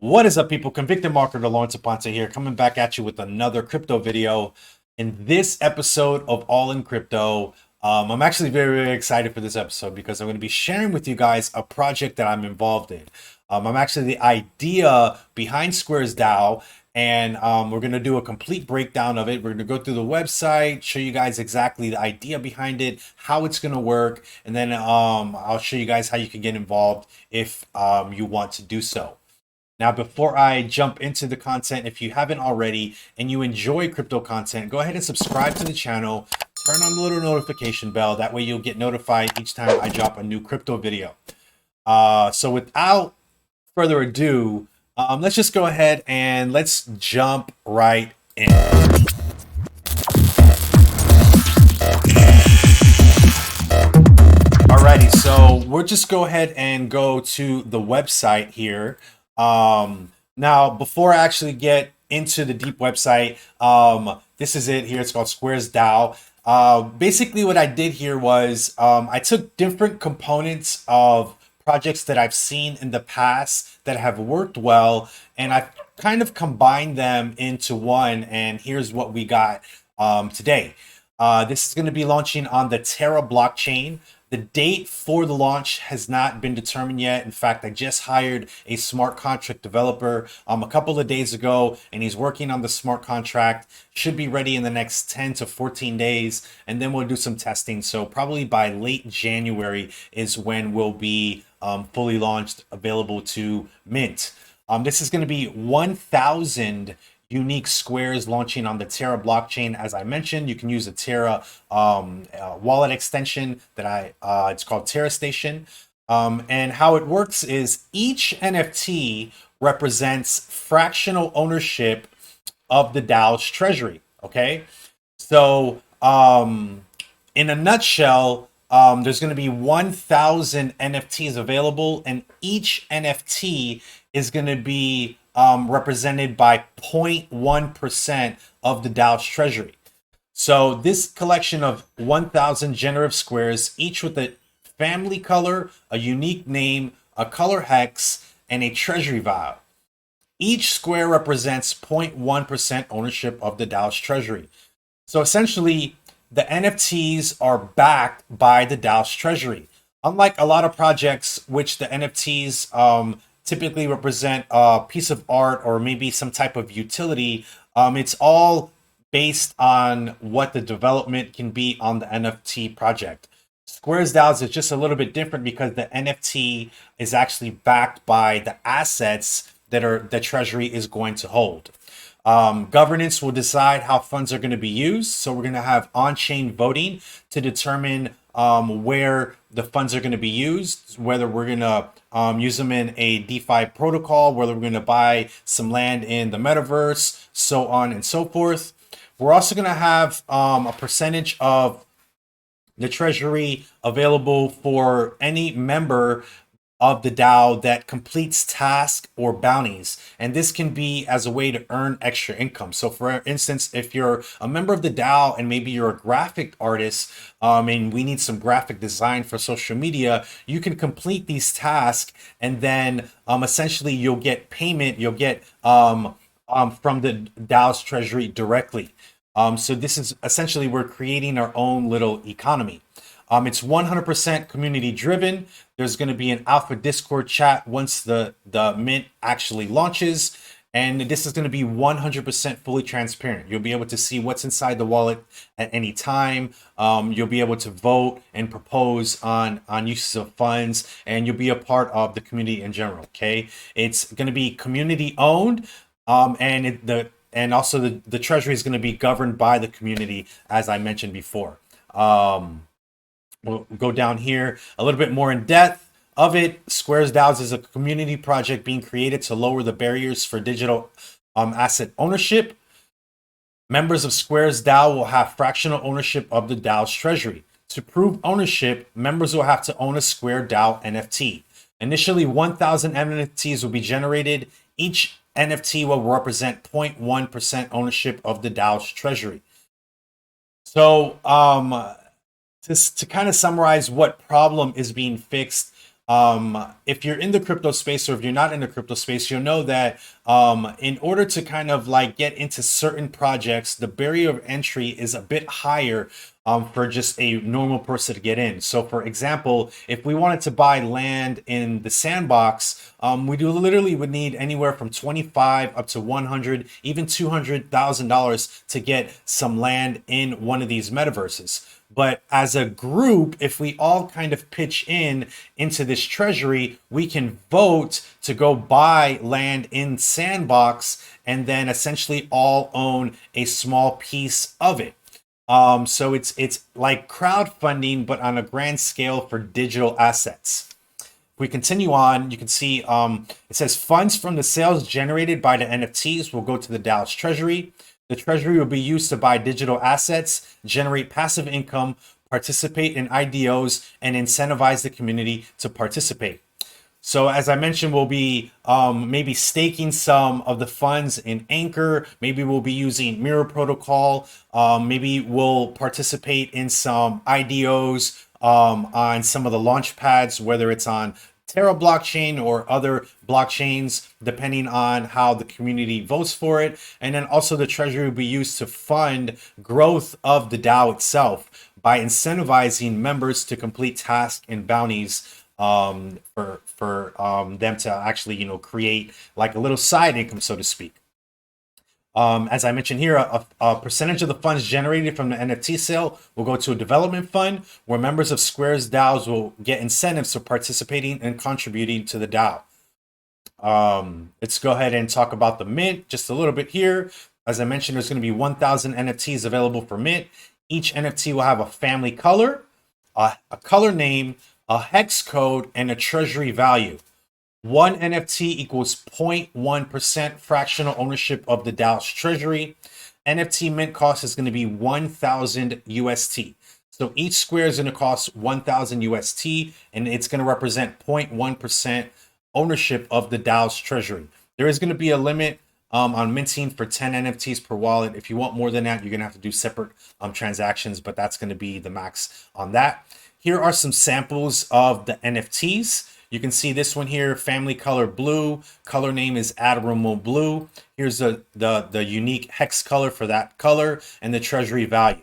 What is up, people? Convicted marketer Lawrence Aponte here, coming back at you with another crypto video. In this episode of All in Crypto, I'm actually very excited for this episode because I'm going to be sharing with you guys a project that I'm involved in. I'm actually the idea behind SquaresDAO, and we're going to do a complete breakdown of it. We're going to go through the website, show you guys exactly the idea behind it, how it's going to work, and then I'll show you guys how you can get involved if you want to do so. Now, before I jump into the content, if you haven't already and you enjoy crypto content, go ahead and subscribe to the channel, turn on the little notification bell. That way you'll get notified each time I drop a new crypto video. So without further ado, let's just go ahead and let's jump right in. Alrighty, so we'll just go ahead and go to the website here. Now, before I actually get into the deep website, this is it here. It's called SquaresDAO. Basically, what I did here was I took different components of projects that I've seen in the past that have worked well, and I kind of combined them into one. And here's what we got today. This is going to be launching on the Terra blockchain. The date for the launch has not been determined yet. In fact, I just hired a smart contract developer a couple of days ago, and he's working on the smart contract. Should be ready in the next 10 to 14 days, and then we'll do some testing. So probably by late January is when we'll be fully launched, available to mint. This is going to be 1,000 unique squares launching on the Terra blockchain. As I mentioned, you can use a Terra wallet extension that it's called Terra Station. And how it works is each NFT represents fractional ownership of the DAO's treasury. Okay, so in a nutshell, there's going to be 1,000 NFTs available, and each NFT is going to be represented by 0.1% of the DAO's treasury. So this collection of 1,000 generative squares, each with a family color, a unique name, a color hex, and a treasury value. Each square represents 0.1% ownership of the DAO's treasury. So essentially, the NFTs are backed by the DAO's treasury. Unlike a lot of projects, which the NFTs typically represent a piece of art or maybe some type of utility, it's all based on what the development can be on the NFT project. SquaresDAOs is just a little bit different because the NFT is actually backed by the assets that the treasury is going to hold. Governance will decide how funds are going to be used. So we're going to have on-chain voting to determine where the funds are going to be used, whether we're going to use them in a DeFi protocol, whether we're going to buy some land in the metaverse, so on and so forth. We're also going to have a percentage of the treasury available for any member of the DAO that completes tasks or bounties. And this can be as a way to earn extra income. So for instance, if you're a member of the DAO and maybe you're a graphic artist and we need some graphic design for social media, you can complete these tasks and then essentially you'll get payment, you'll get from the DAO's treasury directly. So this is essentially, we're creating our own little economy. It's 100% community driven. There's going to be an alpha Discord chat once the mint actually launches. And this is going to be 100% fully transparent. You'll be able to see what's inside the wallet at any time. You'll be able to vote and propose on uses of funds, and you'll be a part of the community in general. Okay, it's going to be community owned, and also the treasury is going to be governed by the community, as I mentioned before. We'll go down here a little bit more in depth of it. SquaresDAOs is a community project being created to lower the barriers for digital asset ownership. Members of SquaresDAO will have fractional ownership of the DAO's treasury. To prove ownership, members will have to own a SquareDAO NFT. Initially, 1,000 NFTs will be generated. Each NFT will represent 0.1% ownership of the DAO's treasury. So, to kind of summarize what problem is being fixed If you're in the crypto space or if you're not in the crypto space, you'll know that in order to kind of like get into certain projects, the barrier of entry is a bit higher for just a normal person to get in. So, for example, if we wanted to buy land in the sandbox, we do literally would need anywhere from 25 up to 100, even $200,000 to get some land in one of these metaverses. But as a group, if we all kind of pitch in into this treasury, we can vote to go buy land in Sandbox and then essentially all own a small piece of it. So it's like crowdfunding, but on a grand scale for digital assets. If we continue on, you can see it says funds from the sales generated by the NFTs will go to the DAO's treasury. The treasury will be used to buy digital assets, generate passive income, participate in IDOs, and incentivize the community to participate. So as I mentioned, we'll be maybe staking some of the funds in Anchor. Maybe we'll be using Mirror Protocol. Maybe we'll participate in some IDOs on some of the launch pads, whether it's on Terra blockchain or other blockchains, depending on how the community votes for it. And then also the treasury will be used to fund growth of the DAO itself by incentivizing members to complete tasks and bounties for them to actually, create like a little side income, so to speak. As I mentioned here, a percentage of the funds generated from the NFT sale will go to a development fund where members of SquaresDAOs will get incentives for participating and contributing to the DAO. Let's go ahead and talk about the mint just a little bit here. As I mentioned, there's going to be 1,000 NFTs available for mint. Each NFT will have a family color, a color name, a hex code, and a treasury value. One NFT equals 0.1% fractional ownership of the DAO's treasury. NFT mint cost is going to be 1,000 UST. So each square is going to cost 1,000 UST, and it's going to represent 0.1% ownership of the DAO's treasury. There is going to be a limit on minting for 10 NFTs per wallet. If you want more than that, you're going to have to do separate transactions, but that's going to be the max on that. Here are some samples of the NFTs. You can see this one here, family color blue, color name is Admiral Blue. Here's the unique hex color for that color and the treasury value.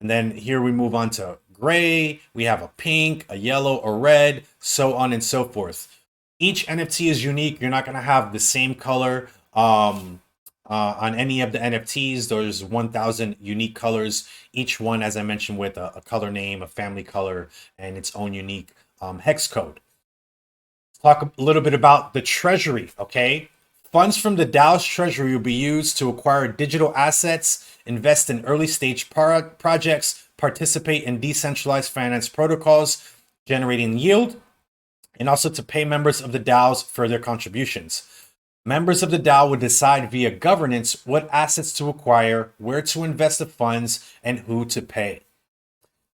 And then here we move on to gray, we have a pink, a yellow, a red, so on and so forth. Each NFT is unique. You're not gonna have the same color on any of the NFTs. There's 1,000 unique colors, each one, as I mentioned, with a color name, a family color, and its own unique hex code. Talk a little bit about the treasury, okay? Funds from the DAO's treasury will be used to acquire digital assets, invest in early stage projects, participate in decentralized finance protocols, generating yield, and also to pay members of the DAOs for their contributions. Members of the DAO will decide via governance what assets to acquire, where to invest the funds, and who to pay.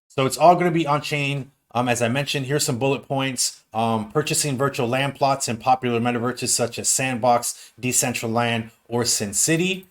So it's all going to be on chain. As I mentioned, here's some bullet points. Purchasing virtual land plots in popular metaverses such as Sandbox, Decentraland, or SimCity.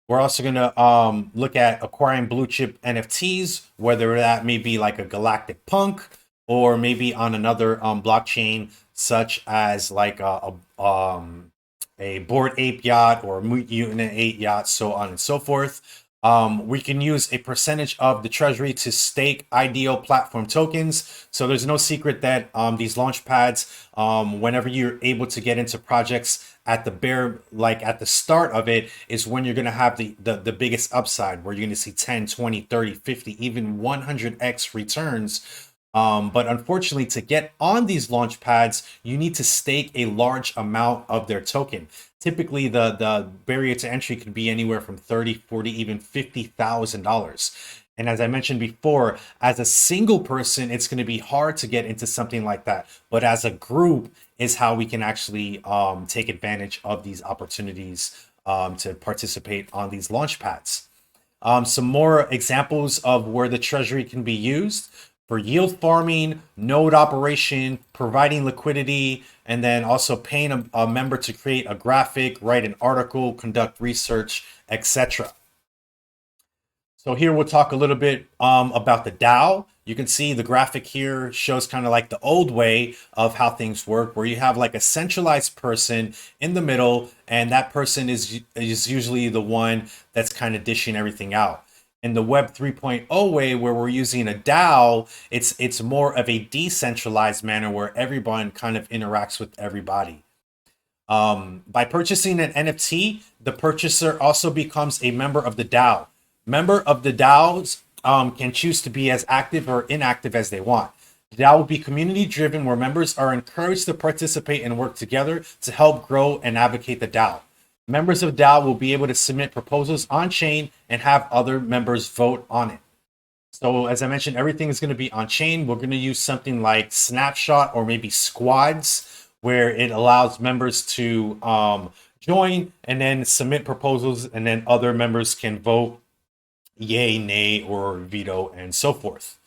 We're also going to look at acquiring blue chip NFTs, whether that may be like a Galactic Punk or maybe on another blockchain such as like a Bored Ape yacht or Mutant Ape yacht, so on and so forth. We can use a percentage of the treasury to stake IDO platform tokens. So there's no secret that these launch pads, whenever you're able to get into projects at the start of it is when you're going to have the biggest upside, where you're going to see 10, 20, 30, 50, even 100x returns. But unfortunately, to get on these launch pads, you need to stake a large amount of their token. Typically, the barrier to entry could be anywhere from 30, 40, even $50,000. And as I mentioned before, as a single person, it's going to be hard to get into something like that. But as a group is how we can actually take advantage of these opportunities to participate on these launch pads. Some more examples of where the treasury can be used: for yield farming, node operation, providing liquidity, and then also paying a member to create a graphic, write an article, conduct research, etc. So here we'll talk a little bit about the DAO. You can see the graphic here shows kind of like the old way of how things work, where you have like a centralized person in the middle, and that person is usually the one that's kind of dishing everything out. In the Web 3.0 way, where we're using a DAO, it's more of a decentralized manner where everyone kind of interacts with everybody. By purchasing an NFT, the purchaser also becomes a member of the DAO. Member of the DAOs can choose to be as active or inactive as they want. The DAO will be community driven, where members are encouraged to participate and work together to help grow and advocate the DAO. Members of DAO will be able to submit proposals on chain and have other members vote on it. So as I mentioned, everything is going to be on chain. We're going to use something like Snapshot or maybe Squads, where it allows members to join and then submit proposals, and then other members can vote yay, nay, or veto, and so forth.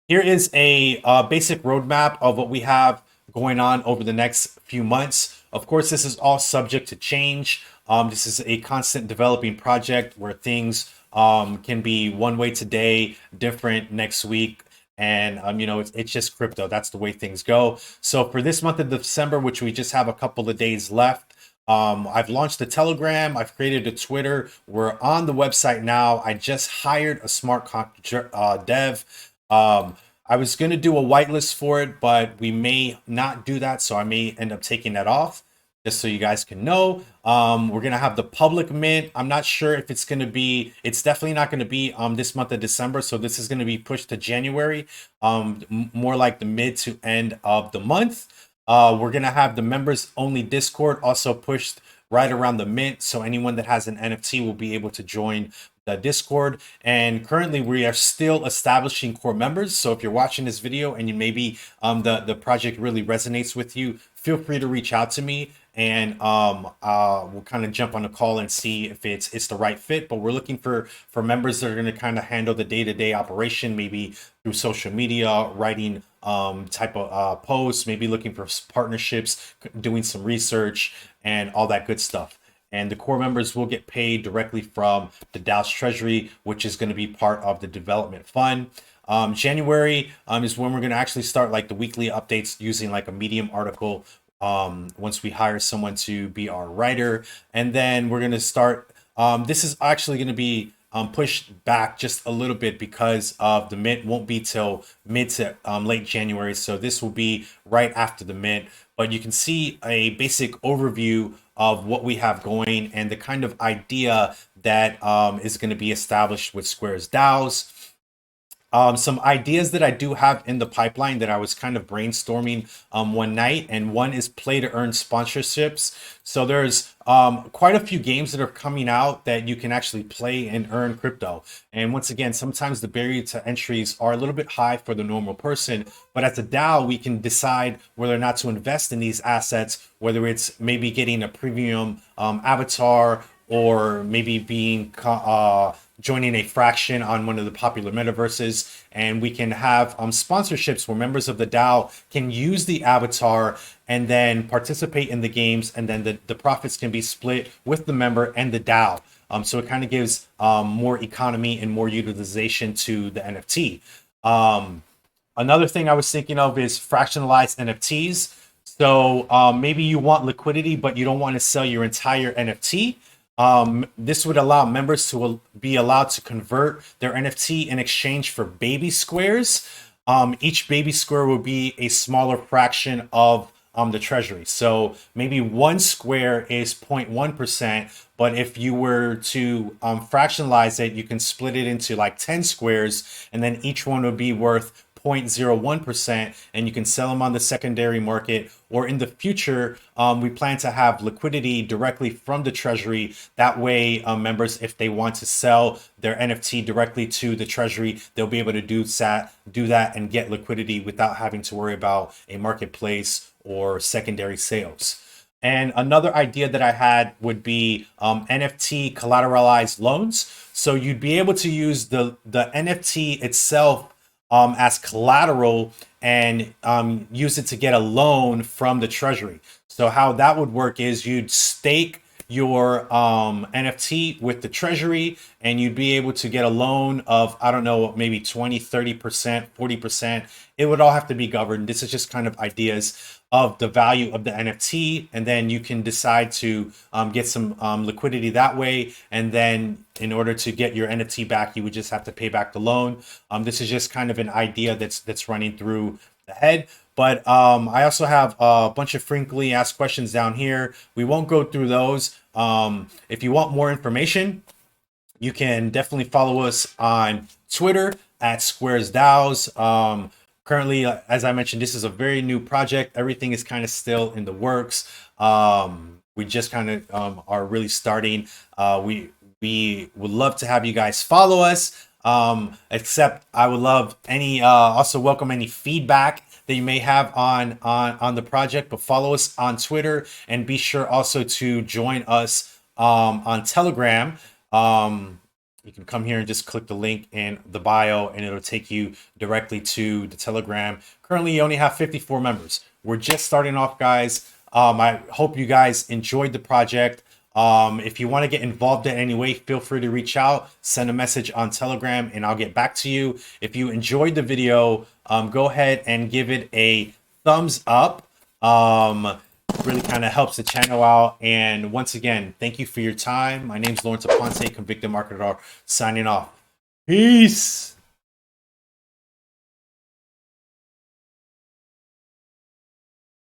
Here is a basic roadmap of what we have going on over the next few months. Of course, this is all subject to change. This is a constant developing project where things can be one way today, different next week. And, it's just crypto. That's the way things go. So for this month of December, which we just have a couple of days left, I've launched a Telegram. I've created a Twitter. We're on the website now. I just hired a smart contract dev. I was going to do a whitelist for it, but we may not do that. So I may end up taking that off, just so you guys can know. We're going to have the public mint. I'm not sure if it's going to be, it's definitely not going to be this month of December. So this is going to be pushed to January, more like the mid to end of the month. We're going to have the members only Discord also pushed right around the mint. So anyone that has an NFT will be able to join the Discord. And currently we are still establishing core members. So if you're watching this video and you maybe the project really resonates with you, feel free to reach out to me, and we'll kind of jump on a call and see if it's the right fit. But we're looking for members that are going to kind of handle the day-to-day operation, maybe through social media, writing type of posts, maybe looking for partnerships, doing some research, and all that good stuff. And the core members will get paid directly from the DAO's Treasury, which is going to be part of the development fund. January is when we're going to actually start like the weekly updates using like a Medium article, once we hire someone to be our writer. And then we're going to start, this is actually going to be pushed back just a little bit because of the mint won't be till mid to late January. So this will be right after the mint. But you can see a basic overview of what we have going and the kind of idea that is going to be established with SquaresDAOs. Some ideas that I do have in the pipeline that I was kind of brainstorming one night, and one is play to earn sponsorships. So there's quite a few games that are coming out that you can actually play and earn crypto. And once again, sometimes the barrier to entries are a little bit high for the normal person, but as a DAO, we can decide whether or not to invest in these assets, whether it's maybe getting a premium avatar, or maybe being joining a fraction on one of the popular metaverses. And we can have sponsorships where members of the DAO can use the avatar and then participate in the games, and then the profits can be split with the member and the DAO. So it kind of gives more economy and more utilization to the NFT. Another thing I was thinking of is fractionalized NFTs. So maybe you want liquidity, but you don't want to sell your entire NFT. This would allow members to be allowed to convert their NFT in exchange for baby squares. Each baby square will be a smaller fraction of the treasury. So maybe one square is 0.1%, but if you were to fractionalize it, you can split it into like 10 squares, and then each one would be worth 0.01%, and you can sell them on the secondary market. Or in the future, we plan to have liquidity directly from the treasury. That way, members, if they want to sell their NFT directly to the treasury, they'll be able to do that and get liquidity without having to worry about a marketplace or secondary sales. And another idea that I had would be NFT collateralized loans. So you'd be able to use the NFT itself as collateral and use it to get a loan from the treasury. So how that would work is you'd stake your NFT with the Treasury, and you'd be able to get a loan of, I don't know, maybe 20, 30%, 40%. It would all have to be governed. This is just kind of ideas of the value of the NFT, and then you can decide to get some liquidity that way. And then in order to get your NFT back, you would just have to pay back the loan. This is just kind of an idea that's running through the head. But I also have a bunch of frequently asked questions down here. We won't go through those. If you want more information, you can definitely follow us on Twitter at SquaresDAOs. Currently, as I mentioned, this is a very new project. Everything is kind of still in the works. We just kind of are really starting. We would love to have you guys follow us. Except I would love any also welcome any feedback that you may have on the project. But follow us on Twitter, and be sure also to join us on Telegram. You can come here and just click the link in the bio, and it'll take you directly to the Telegram. Currently, you only have 54 members. We're just starting off, guys. I hope you guys enjoyed the project. If you want to get involved in any way, feel free to reach out, send a message on Telegram, and I'll get back to you. If you enjoyed the video, go ahead and give it a thumbs up. Really kind of helps the channel out. And once again, thank you for your time. My name is Lawrence Aponte, convicted marketer, signing off. Peace.